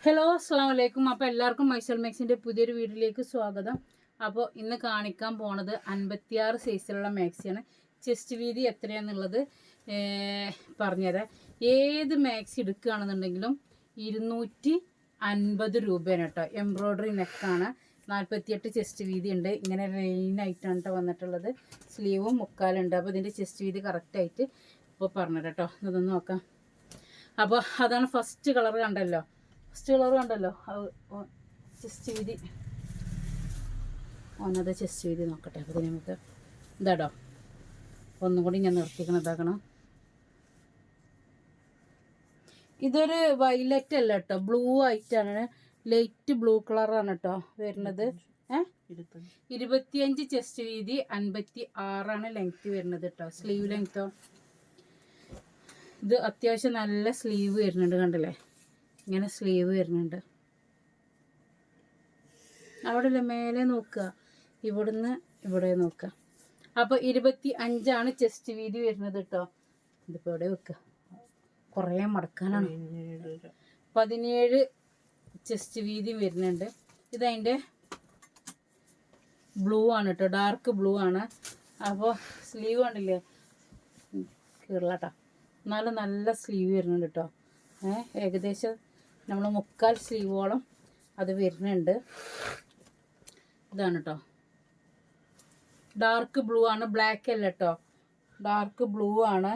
Hello അസ്സാം വലൈക്കും. അപ്പോൾ എല്ലാവർക്കും മൈസൽ മാക്സിൻ്റെ പുതിയൊരു വീഡിയോയിലേക്ക് സ്വാഗതം. അപ്പോൾ ഇന്ന് കാണിക്കാൻ പോണത് 56 സൈസിലുള്ള മാക്സിയാണ്. ചെസ്റ്റ് വീതി എത്രയാണെന്നുള്ളത് പറഞ്ഞുതരാം. ഏത് മാക്സി എടുക്കുകയാണെന്നുണ്ടെങ്കിലും 250 രൂപയാണ് കേട്ടോ. എംബ്രോയ്ഡറി നെക്കാണ്. 48 ചെസ്റ്റ് വീതി ഉണ്ട്. ഇങ്ങനെ ലൈനായിട്ടാണ് കേട്ടോ വന്നിട്ടുള്ളത്. സ്ലീവും മുക്കാലുണ്ട്. അപ്പോൾ ഇതിൻ്റെ ചെസ്റ്റ് വീതി കറക്റ്റായിട്ട് ഇപ്പോൾ പറഞ്ഞുതരാം കേട്ടോ. ഇതൊന്ന് നോക്കാം. അപ്പോൾ അതാണ് ഫസ്റ്റ് കളർ കണ്ടല്ലോ. ചെസ്റ്റ് വീതി ഒന്നത് ചെസ്റ്റ് വീതി നോക്കട്ടെ. അപ്പോൾ നമുക്ക് ഇതാടോ ഒന്നും കൂടി ഞാൻ നിർത്തിക്കണം. ഇതാക്കണം. ഇതൊരു വയലറ്റ് അല്ല കേട്ടോ, ബ്ലൂ ആയിട്ടാണ്. ലൈറ്റ് ബ്ലൂ കളറാണ് കേട്ടോ വരുന്നത്. 25 ചെസ്റ്റ് വീതി, 56 ലെങ്ത് വരുന്നത് കേട്ടോ. സ്ലീവ് ലെങ്ത്തോ ഇത് അത്യാവശ്യം നല്ല സ്ലീവ് വരുന്നുണ്ട്. കണ്ടില്ലേ, ഇങ്ങനെ സ്ലീവ് വരുന്നുണ്ട്. അവിടെ മേലെ നോക്കുക, ഇവിടുന്ന് ഇവിടെ നോക്കുക. അപ്പോൾ 25 ചെസ്റ്റ് വീതി വരുന്നത് കേട്ടോ. ഇതിപ്പോൾ ഇവിടെ വെക്കുക, കുറേ മടക്കാനാണ്. 17 ചെസ്റ്റ് വീതി വരുന്നുണ്ട്. ഇതതിൻ്റെ ബ്ലൂ ആണ് കേട്ടോ, ഡാർക്ക് ബ്ലൂ ആണ്. അപ്പോൾ സ്ലീവ് കണ്ടില്ലേ, കീറലാട്ടോ, എന്നാലും നല്ല സ്ലീവ് വരുന്നുണ്ട് കേട്ടോ. ഏകദേശം നമ്മൾ മുക്കാൽ സ്ലീവോളം അത് വരുന്നുണ്ട്. ഇതാണ് കേട്ടോ, ഡാർക്ക് ബ്ലൂ ആണ്, ബ്ലാക്ക് അല്ല കേട്ടോ, ഡാർക്ക് ബ്ലൂ ആണ്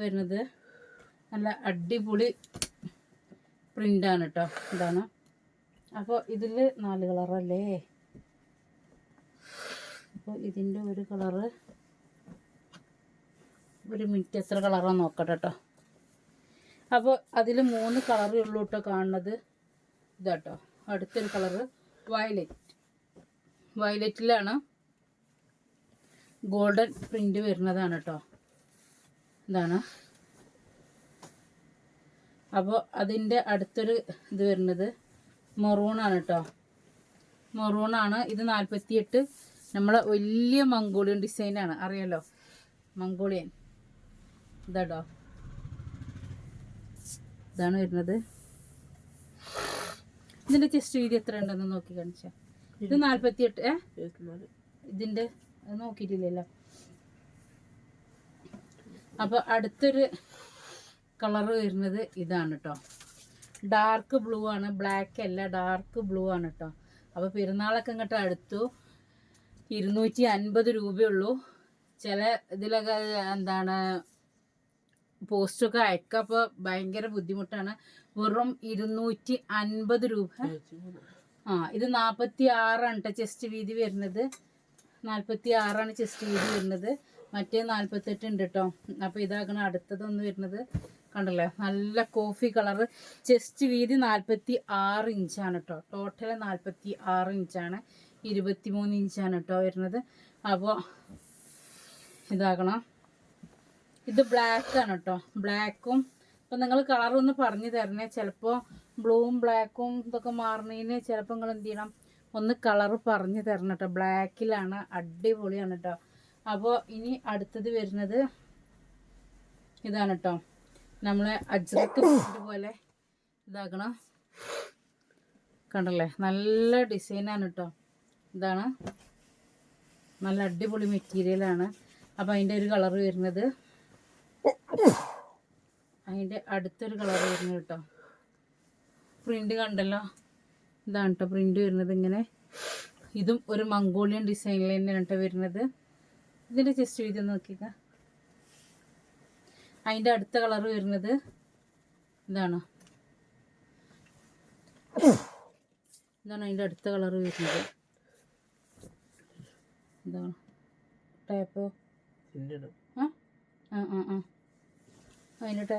വരുന്നത്. നല്ല അടിപൊളി പ്രിൻ്റാണ് കേട്ടോ. ഇതാണ്. അപ്പോൾ ഇതിൽ 4 കളറല്ലേ. അപ്പോൾ ഇതിൻ്റെ ഒരു കളറ്, ഒരു മിനിറ്റ് എത്ര കളറാണ് നോക്കട്ടെ കേട്ടോ. അപ്പോൾ അതിൽ 3 കളറേ ഉള്ളൂ കേട്ടോ കാണുന്നത്. ഇതാട്ടോ അടുത്തൊരു കളറ് വയലറ്റിലാണ് ഗോൾഡൻ പ്രിൻ്റ് വരുന്നതാണ് കേട്ടോ. ഇതാണ്. അപ്പോൾ അതിൻ്റെ അടുത്തൊരു ഇത് വരുന്നത് മെറൂണാണ് കേട്ടോ. മെറൂണാണ്. ഇത് 48. നമ്മളെ വലിയ മംഗോളിയൻ ഡിസൈനാണ്, അറിയാലോ, മംഗോളിയൻ. ഇതാട്ടോ, ഇതാണ് വരുന്നത്. ഇതിൻ്റെ ചെസ്റ്റ് വീതി എത്ര ഉണ്ടെന്ന് നോക്കി കാണിച്ചാൽ. ഇത് 48. ഇതിൻ്റെ അത് നോക്കിയിട്ടില്ലല്ലോ. അപ്പോൾ അടുത്തൊരു കളറ് വരുന്നത് ഇതാണ് കേട്ടോ. ഡാർക്ക് ബ്ലൂ ആണ്, ബ്ലാക്ക് അല്ല, ഡാർക്ക് ബ്ലൂ ആണ് കേട്ടോ. അപ്പോൾ പെരുന്നാളൊക്കെ ഇങ്ങോട്ട് അടുത്തു. 250 രൂപയുള്ളൂ. ചില ഇതിലൊക്കെ എന്താണ് പോസ്റ്റൊക്കെ അയക്കുക. അപ്പോൾ ഭയങ്കര ബുദ്ധിമുട്ടാണ്. വെറും 250 രൂപ. ഇത് 46 കേട്ടോ ചെസ്റ്റ് വീതി വരുന്നത്. 46 ചെസ്റ്റ് വീതി വരുന്നത്. മറ്റേ 48 ഉണ്ട് കേട്ടോ. അപ്പോൾ ഇതാക്കണം അടുത്തതൊന്ന് വരുന്നത്. കണ്ടല്ലോ, നല്ല കോഫി കളറ്. ചെസ്റ്റ് വീതി 46 ഇഞ്ചാണ് കേട്ടോ. ടോട്ടൽ 46 ഇഞ്ചാണ്. 23 ഇഞ്ചാണ് കേട്ടോ വരുന്നത്. അപ്പോൾ ഇതാക്കണം. ഇത് ബ്ലാക്ക് ആണ് കേട്ടോ, ബ്ലാക്കും. അപ്പോൾ നിങ്ങൾ കളറൊന്ന് പറഞ്ഞു തരണേ. ചിലപ്പോൾ ബ്ലൂവും ബ്ലാക്കും ഇതൊക്കെ മാറുന്നതിന് ചിലപ്പോൾ നിങ്ങൾ എന്ത് ചെയ്യണം, ഒന്ന് കളറ് പറഞ്ഞു തരണം കേട്ടോ. ബ്ലാക്കിലാണ്, അടിപൊളിയാണ് കേട്ടോ. അപ്പോൾ ഇനി അടുത്തത് വരുന്നത് ഇതാണ് കേട്ടോ. നമ്മളെ അജ്രക്ക് പോലെ ഇതാക്കണം. കണ്ടല്ലേ, നല്ല ഡിസൈനാണ് കേട്ടോ. ഇതാണ്, നല്ല അടിപൊളി മെറ്റീരിയലാണ്. അപ്പോൾ അതിൻ്റെ ഒരു കളറ് വരുന്നത്, അതിൻ്റെ അടുത്തൊരു കളർ വരുന്നത് കേട്ടോ. പ്രിൻ്റ് കണ്ടല്ലോ, ഇതാണ് കേട്ടോ പ്രിൻ്റ് വരുന്നത് ഇങ്ങനെ. ഇതും ഒരു മംഗോളിയൻ ഡിസൈനിൽ തന്നെയാണ് കേട്ടോ വരുന്നത്. ഇതിൻ്റെ ചെസ്റ്റ് വീതി നോക്കിക്ക. അതിൻ്റെ അടുത്ത കളർ വരുന്നത് ഇതാണ്. അതിൻ്റെ അടുത്ത കളർ വരുന്നത്. ഇതാണ് ടൈപ്പ്. അതിൻ്റെ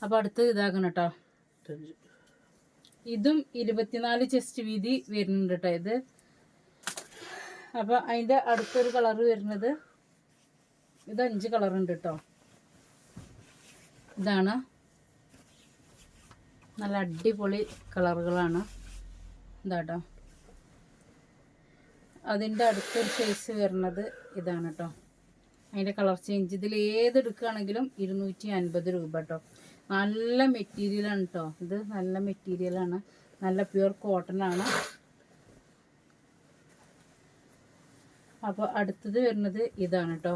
അപ്പോൾ അടുത്ത് ഇതാക്കണം കേട്ടോ. ഇതും 24 ചെസ്റ്റ് വീതി വരുന്നുണ്ട് കേട്ടോ ഇത്. അപ്പോൾ അതിൻ്റെ അടുത്തൊരു കളറ് വരുന്നത് ഇത് 5 കളറുണ്ട് കേട്ടോ. ഇതാണ്, നല്ല അടിപൊളി കളറുകളാണ്. ഇതാട്ടോ. അതിൻ്റെ അടുത്തൊരു സൈസ് വരുന്നത് ഇതാണ് കേട്ടോ. അതിൻ്റെ കളർ ചേഞ്ച്. ഇതിൽ ഏതെടുക്കുകയാണെങ്കിലും 250 രൂപ കേട്ടോ. നല്ല മെറ്റീരിയലാണ് കേട്ടോ. ഇത് നല്ല മെറ്റീരിയലാണ്, നല്ല പ്യുവർ കോട്ടൺ ആണ്. അപ്പോൾ അടുത്തത് വരുന്നത് ഇതാണ് കേട്ടോ.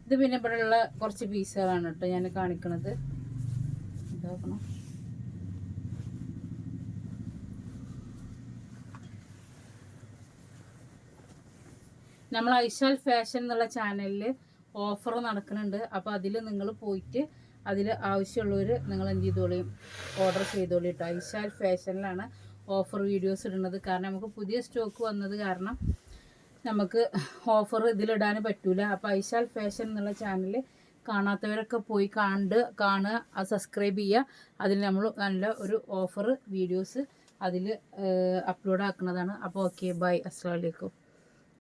ഇത് പിന്നെ ഇവിടെ ഉള്ള കുറച്ച് പീസുകളാണ് കേട്ടോ ഞാൻ കാണിക്കണത്. ഇതാക്കണം. നമ്മൾ ഐശാൽ ഫാഷൻ എന്നുള്ള ചാനലിൽ ഓഫർ നടക്കുന്നുണ്ട്. അപ്പോൾ അതിൽ നിങ്ങൾ പോയിട്ട് അതിൽ ആവശ്യമുള്ളവർ നിങ്ങൾ എന്ത് ചെയ്തോളി, ഓർഡർ ചെയ്തോളി കേട്ടോ. ഐശാൽ ഫാഷനിലാണ് ഓഫർ വീഡിയോസ് ഇടുന്നത്. കാരണം നമുക്ക് പുതിയ സ്റ്റോക്ക് വന്നത് കാരണം നമുക്ക് ഓഫർ ഇതിലിടാൻ പറ്റൂല. അപ്പോൾ ഐശാൽ ഫാഷൻ എന്നുള്ള ചാനൽ കാണാത്തവരൊക്കെ പോയി കാണുക, അത് സബ്സ്ക്രൈബ് ചെയ്യുക. അതിൽ നമ്മൾ നല്ല ഒരു ഓഫർ വീഡിയോസ് അതിൽ അപ്ലോഡ് ആക്കുന്നതാണ്. അപ്പോൾ ഓക്കെ, ബൈ, അസ്സലാമു അലൈക്കും.